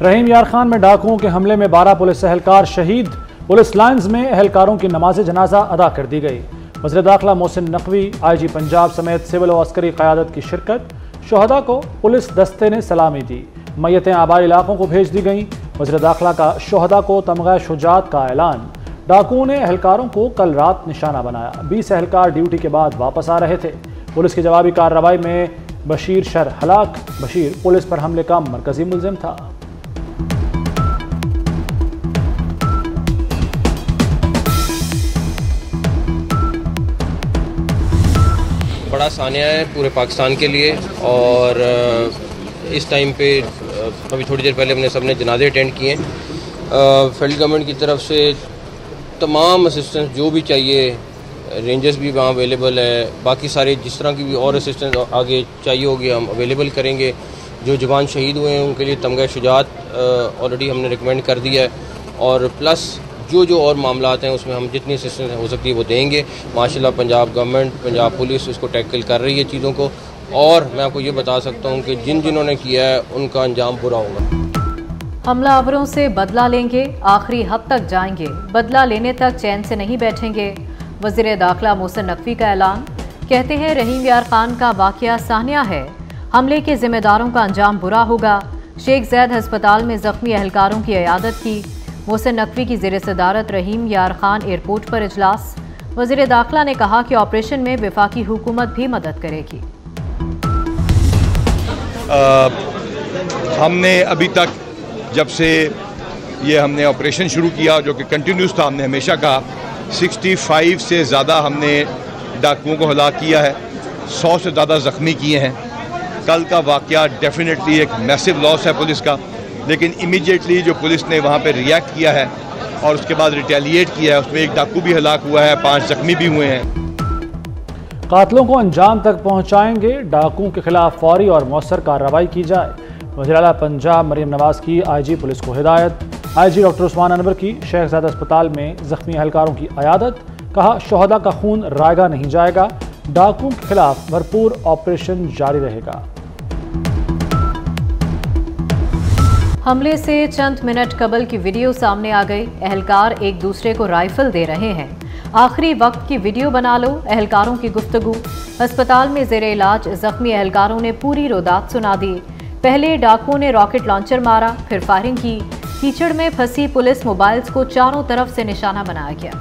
रहीम यार खान में डाकुओं के हमले में 12 पुलिस एहलकार शहीद। पुलिस लाइन्स में एहलकारों की नमाज जनाजा अदा कर दी गई। वज़ीर दाखिला मोहसिन नकवी, IG पंजाब समेत सिविल और अस्करी क़यादत की शिरकत। शोहदा को पुलिस दस्ते ने सलामी दी। मैयतें आबाई इलाकों को भेज दी गईं। वज़ीर दाखिला का शोहदा को तमगा शुजात का ऐलान। डाकुओं ने एहलकारों को कल रात निशाना बनाया। 20 एहलकार ड्यूटी के बाद वापस आ रहे थे। पुलिस की जवाबी कार्रवाई में बशीर शर हलाक। बशीर पुलिस पर हमले का मरकजी मुलजिम था। बड़ा सानिया है पूरे पाकिस्तान के लिए और इस टाइम पे अभी थोड़ी देर पहले हमने सबने जनाजे अटेंड किए। फेडरल गवर्नमेंट की तरफ से तमाम असिस्टेंस जो भी चाहिए, रेंजर्स भी वहाँ अवेलेबल है, बाकी सारे जिस तरह की भी और असिस्टेंस आगे चाहिए होगी हम अवेलेबल करेंगे। जो जवान शहीद हुए हैं उनके लिए तमगा शुजात ऑलरेडी हमने रिकमेंड कर दिया है और प्लस जो और मामलात हैं उसमें हम जितनी असिस्टेंस हो सकती है वो देंगे। माशाल्लाह पंजाब गवर्नमेंट, पंजाब पुलिस उसको टैकल कर रही है चीज़ों को और मैं आपको ये बता सकता हूँ कि जिन्होंने किया है उनका अंजाम बुरा होगा। हमलावरों से बदला लेंगे, आखिरी हद तक जाएंगे, बदला लेने तक चैन से नहीं बैठेंगे। वज़ीर दाखिला मोहसिन नकवी का ऐलान। कहते हैं रहीम यार खान का वाक़या सानिया है, हमले के जिम्मेदारों का अंजाम बुरा होगा। शेख ज़ैद अस्पताल में ज़ख्मी एहलकारों की इयादत की। मोहसिन नकवी की ज़ेर सदारत रहीम यार खान एयरपोर्ट पर इजलास। वज़ीर दाखिला ने कहा कि ऑपरेशन में वफाकी हुकूमत भी मदद करेगी। हमने अभी तक जब से ये हमने ऑपरेशन शुरू किया जो कि कंटिन्यूस था, हमने हमेशा कहा 65 से ज़्यादा हमने डाकुओं को हलाक किया है, 100 से ज़्यादा ज़ख्मी किए हैं। कल का वाक़या डेफिनेटली एक मैसिव लॉस है पुलिस का, लेकिन इमीडिएटली जो पुलिस ने वहाँ पे रिएक्ट किया है और उसके बाद रिटेलिएट किया है, उसमें एक डाकू भी हलाक हुआ है, 5 ज़ख्मी भी हुए हैं। कातलों को अंजाम तक पहुँचाएंगे, डाकुओं के खिलाफ फौरी और मौसर कार्रवाई की जाए। वज़ीर आला पंजाब मरीम नवाज़ की IG पुलिस को हिदायत। IG डॉक्टर उस्मान अनवर की शेख ज़ैद अस्पताल में ज़ख्मी एहलकारों की अयादत। कहा शोहदा का खून रायगा नहीं जाएगा, डाकुओं के खिलाफ भरपूर ऑपरेशन जारी रहेगा। हमले से चंद मिनट कबल की वीडियो सामने आ गई। एहलकार एक दूसरे को राइफल दे रहे हैं। आखिरी वक्त की वीडियो बना लो, एहलकारों की गुफ्तगू। अस्पताल में जेर इलाज ज़ख्मी एहलकारों ने पूरी रोदात सुना दी। पहले डाकुओं ने रॉकेट लॉन्चर मारा, फिर फायरिंग की। कीचड़ में फंसी पुलिस मोबाइल्स को चारों तरफ से निशाना बनाया गया।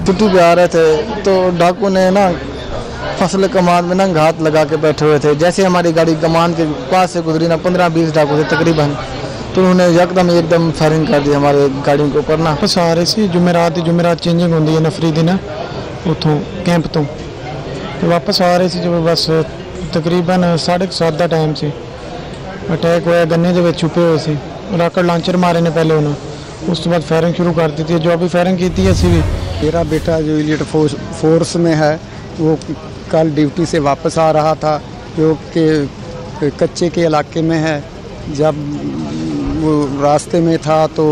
छुट्टी पे आ रहे थे तो डाकू ने ना फसल कमान में ना घात लगा के बैठे हुए थे। जैसे हमारी गाड़ी कमान के पास से गुजरी ना 15-20 डाकू थे तकरीबन, तो उन्होंने एकदम फायरिंग कर दी हमारे गाड़ी के ऊपर ना। सारे से जुमेरात चेंजिंग होंगी है नफरी ना उतों कैंप तो वापस आ रहे थे जो बस तकरीबन 7:30 का टाइम से अटैक होया। गन्ने के छुपे हुए थे, रॉकेट लॉन्चर मारे ने पहले उन्होंने, उस बाद फायरिंग शुरू कर दी थी। जो अभी फायरिंग की थी असी भी। मेरा बेटा जो एलीट फोर्स में है वो कल ड्यूटी से वापस आ रहा था जो कि कच्चे के इलाके में है। जब वो रास्ते में था तो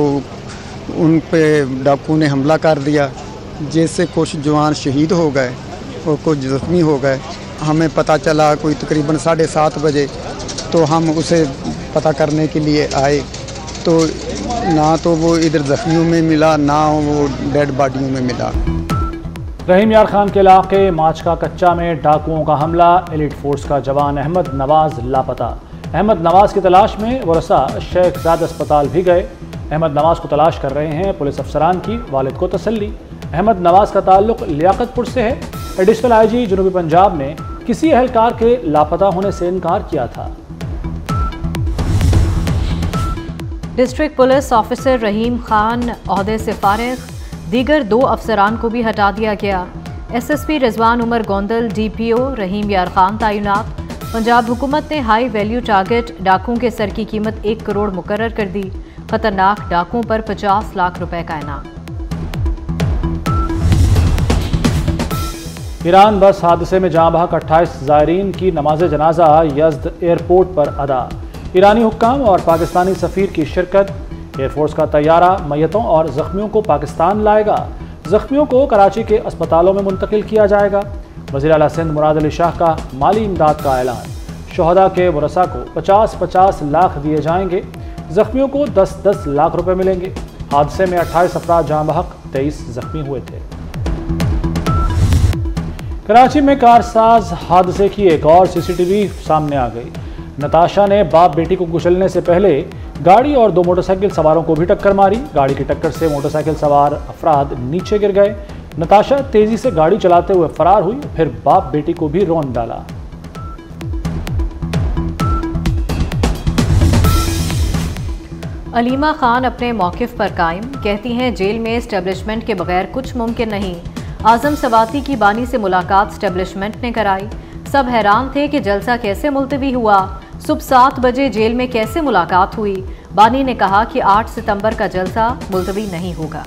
उन पे डाकू ने हमला कर दिया, जिससे कुछ जवान शहीद हो गए और कुछ ज़ख्मी हो गए। हमें पता चला कोई तकरीबन 7:30 बजे, तो हम उसे पता करने के लिए आए तो ना तो वो इधर ज़ख्मियों में मिला ना वो डेड बॉडियों में मिला। रहीम यार खान के इलाके माचका कच्चा में डाकुओं का हमला। एलिट फोर्स का जवान अहमद नवाज लापता। अहमद नवाज की तलाश में वरसा शेख ज़ैद अस्पताल भी गए। अहमद नवाज को तलाश कर रहे हैं पुलिस अफसरान की वालिद को तसल्ली। अहमद नवाज का ताल्लुक लियाकतपुर से है। एडिशनल IG जनूबी पंजाब ने किसी एहलकार के लापता होने से इनकार किया था। डिस्ट्रिक्ट पुलिस ऑफिसर रहीम खान ओहदे से फारिग, दीगर 2 अफसरान को भी हटा दिया गया। SSP रिजवान उमर गोंदल, DPO रहीम यार खान तैनात। पंजाब हुकूमत ने हाई वैल्यू टारगेट डाकुओं के सर की कीमत 1 करोड़ मुकर्रर कर दी। खतरनाक डाकुओं पर 50 लाख रुपए का इनाम। ईरान बस हादसे में जहाँ बहक 28 ज़ायरीन की नमाज जनाजा यज़द एयरपोर्ट पर अदा। ईरानी हुक्काम और पाकिस्तानी सफ़ीर की शिरकत। एयरफोर्स का तैयारा मैयतों और ज़ख्मियों को पाकिस्तान लाएगा। ज़ख्मियों को कराची के अस्पतालों में मुंतकिल किया जाएगा। वज़ीर आला सिंध मुराद अली शाह का माली इमदाद का ऐलान। शहदा के वरसा को 50-50 लाख दिए जाएंगे। जख्मियों को 10-10 लाख रुपए मिलेंगे। हादसे में 28 अफराद जान बहक, 23 जख्मी हुए थे। कराची में कारसाज हादसे की एक और सीसीटीवी सामने आ गई। नताशा ने बाप बेटी को कुचलने से पहले गाड़ी और 2 मोटरसाइकिल सवारों को भी टक्कर मारी। गाड़ी की टक्कर से मोटरसाइकिल सवार अफराद नीचे गिर गए। नताशा तेजी से गाड़ी चलाते हुए फरार हुई, फिर बाप बेटी को भी रौंद डाला। अलीमा खान अपने मौक़िफ़ पर कायम, कहती हैं जेल में एस्टेब्लिशमेंट के बगैर कुछ मुमकिन नहीं। आज़म सवाती की बानी से मुलाकात एस्टेब्लिशमेंट ने कराई। सब हैरान थे कि जलसा कैसे मुलतवी हुआ। सुबह 7 बजे जेल में कैसे मुलाकात हुई। बानी ने कहा कि 8 सितंबर का जलसा मुलतवी नहीं होगा।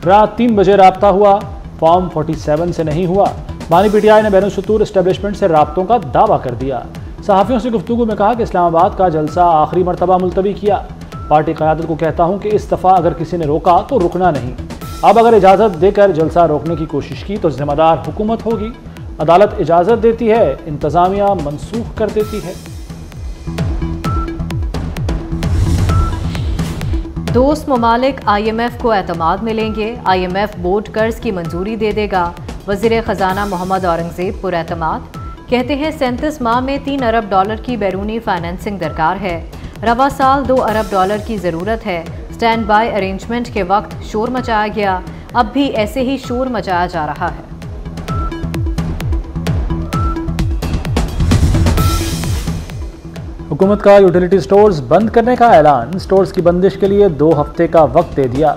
रात 3 बजे राब्ता हुआ, फॉर्म 47 से नहीं हुआ। बानी पीटीआई ने बैनुल-सुतूर एस्टेब्लिशमेंट से राब्तों का दावा कर दिया। सहाफ़ियों से गुफ्तगू में कहा कि इस्लामाबाद का जलसा आखिरी मरतबा मुलतवी किया। पार्टी क़यादत को कहता हूं कि इस दफ़ा अगर किसी ने रोका तो रुकना नहीं। अब अगर इजाज़त देकर जलसा रोकने की कोशिश की तो जिम्मेदार हुकूमत होगी। अदालत इजाज़त देती है, इंतज़ामिया मनसूख कर देती है। दोस्त ममालिक IMF को एतमाद मिलेंगे। IMF बोर्ड कर्ज की मंजूरी दे देगा। वज़ीर ख़जाना मोहम्मद औरंगज़ेब पुरएतमाद, कहते हैं 37 माह में $3 अरब की बैरूनी फाइनेंसिंग दरकार है। रवा साल $2 अरब की ज़रूरत है। स्टैंड बाय अरेंजमेंट के वक्त शोर मचाया गया, अब भी ऐसे ही शोर मचाया जा रहा है। हुकूमत का यूटिलिटी स्टोर्स बंद करने का ऐलान। स्टोर्स की बंदिश के लिए 2 हफ्ते का वक्त दे दिया।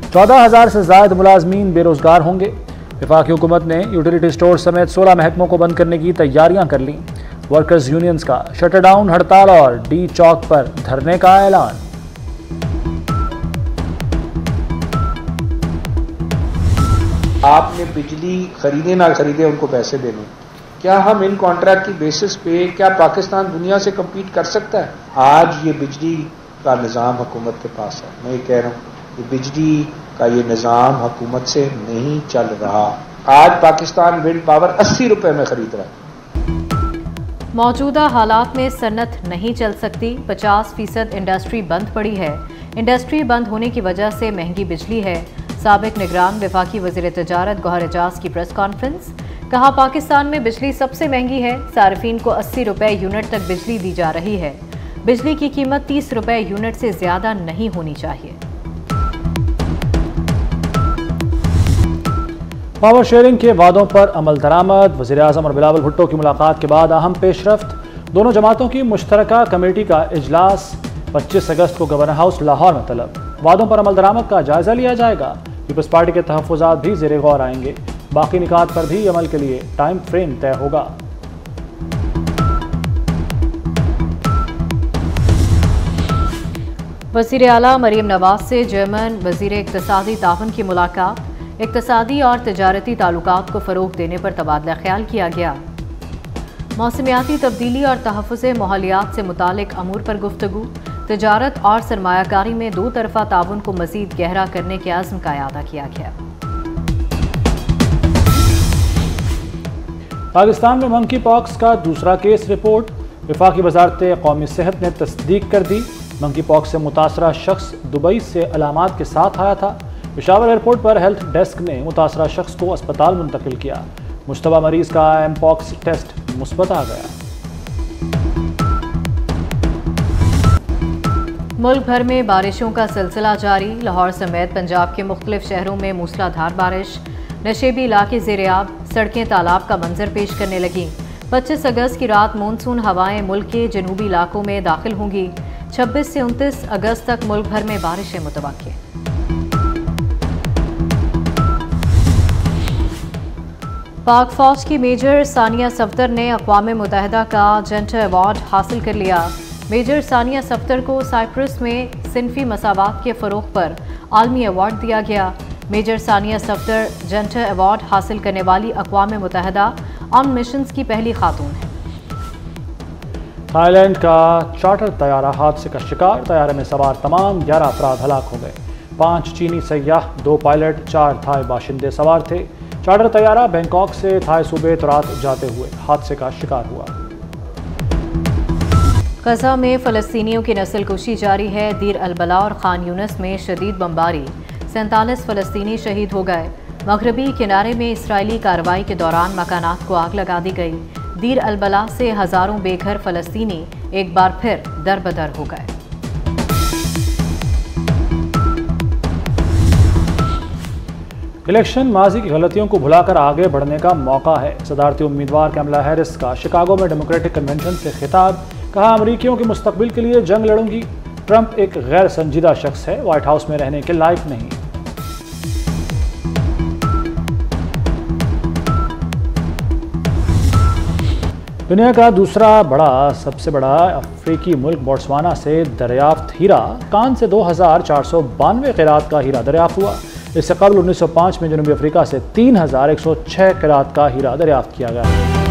14,000 से ज़ायद मुलाजमीन बेरोजगार होंगे। वफाकी हुकूमत ने यूटिलिटी स्टोर समेत 16 महकमों को बंद करने की तैयारियां कर लीं। वर्कर्स यूनियंस का शटर डाउन, हड़ताल और डी चौक पर धरने का ऐलान। आपने बिजली खरीदे ना खरीदे उनको पैसे देने, क्या हम इन कॉन्ट्रैक्ट की बेसिस पे क्या पाकिस्तान दुनिया से कम्पीट कर सकता है? आज ये बिजली का निज़ाम हुकूमत के पास है। मैं ये कह रहा हूँ कि बिजली का ये निज़ाम हुकूमत से नहीं चल रहा। आज पाकिस्तान विंड पावर 80 रुपए में खरीद रहा है। मौजूदा हालात में सन्नत नहीं चल सकती। 50% इंडस्ट्री बंद पड़ी है। इंडस्ट्री बंद होने की वजह से महंगी बिजली है। साबिक निगरान वफाकी वज़ीर तिजारत गौहर एजाज की प्रेस कॉन्फ्रेंस, कहा पाकिस्तान में बिजली सबसे महंगी है। सार्फिन को 80 रुपए यूनिट तक बिजली दी जा रही है। बिजली की कीमत 30 रुपए यूनिट से ज्यादा नहीं होनी चाहिए। पावर शेयरिंग के वादों पर अमल दरामद। वज़ीर-ए-आज़म और बिलावल भुट्टो की मुलाकात के बाद अहम पेशरफ्त। दोनों जमातों की मुश्तरका कमेटी का इजलास 25 अगस्त को गवर्नर हाउस लाहौर में तलब। वादों पर अमल दरामद का जायजा लिया जाएगा। पीपल्स पार्टी के तहफ़्फ़ुज़ात भी ज़ेरे गौर आएंगे। बाकी निकात पर भी अमल के लिए टाइम फ्रेम तय होगा। वज़ीर आला मरीम नवाज से जर्मन वज़ीर इक़्तिसादी ताउन की मुलाकात। इक़्तिसादी और तिजारती ताल्लुकात को फ़रोग़ देने पर तबादला ख्याल किया गया। मौसमियाती तब्दीली और तहफ़्फ़ुज़ माहौलियात से मुतालिक अमूर पर गुफ्तगू। तिजारत और सरमायाकारी में 2 तरफ़ा ताउन को मज़ीद गहरा करने के आज़्म का इआदा किया गया। पाकिस्तान में मंकी पॉक्स का दूसरा केस रिपोर्ट। वफाकी वज़ारत कौमी सेहत ने तस्दीक कर दी। मंकी पॉक्स से मुतासरा शख्स दुबई से अलामात के साथ आया था। पेशावर एयरपोर्ट पर हेल्थ डेस्क ने मुतासरा शख्स को अस्पताल मुंतकिल किया। मुश्तबा मरीज का एमपॉक्स टेस्ट मुस्बत आ गया। मुल्क भर में बारिशों का सिलसिला जारी। लाहौर समेत पंजाब के मुख्तलिफ शहरों में मूसलाधार बारिश। नशेबी इलाके ज़ेरे-आब, सड़कें तालाब का मंजर पेश करने लगीं। 25 अगस्त की रात मानसून हवाएं मुल्क के जनूबी इलाकों में दाखिल होंगी। 26 से 29 अगस्त तक मुल्क भर में बारिशें मुतवक्किल। पाक फौज की मेजर सानिया सफ्दर ने अक़वाम मुत्तहिदा का जेंटर अवार्ड हासिल कर लिया। मेजर सानिया सफ्दर को साइप्रस में सिनफी मसावात के फ़रोग़ पर आलमी अवार्ड दिया गया। मेजर सानिया सफ्दर जेंटर अवार्ड हासिल करने वाली अक़वाम मुत्तहिदा आर्म्ड मिशंस की पहली खातून है। थाईलैंड का चार्टर तैयारा हादसे का शिकार। तैयारे में सवार तमाम 11 अफराद हलाक हो गए। 5 चीनी सयाह, 2 पायलट, 4 थाई बाशिंदे सवार थे। चार्टर तैयारा बैंकॉक से थाई सूबे तुरात जाते हुए हादसे का शिकार हुआ। गजा में फ़लस्तीनियों की नस्लकुशी जारी है। दीर अलबला और खान यूनस में शदीद बमबारी, 47 फ़लस्तीनी शहीद हो गए। मगरबी किनारे में इसराइली कार्रवाई के दौरान मकानात को आग लगा दी गई। दीर अलबला से हज़ारों बेघर फ़लस्तीनी एक बार फिर दरबदर हो गए। इलेक्शन माजी की गलतियों को भुलाकर आगे बढ़ने का मौका है। सदारती उम्मीदवार कैमला हैरिस का शिकागो में डेमोक्रेटिक कन्वेंशन से खिताब। कहा, अमरीकियों के मुस्तकबिल के लिए जंग लड़ूंगी। ट्रंप एक गैर संजीदा शख्स है, व्हाइट हाउस में रहने के लायक नहीं। दुनिया का दूसरा सबसे बड़ा अफ्रीकी मुल्क बोट्सवाना से दरियाफ्त हीरा कान से 2492 क़िरात का हीरा दरियाफ्त हुआ। इससे कबल 1905 में जनूबी अफ्रीका से 3106 क़िरात का हीरा दरियाफ्त किया गया।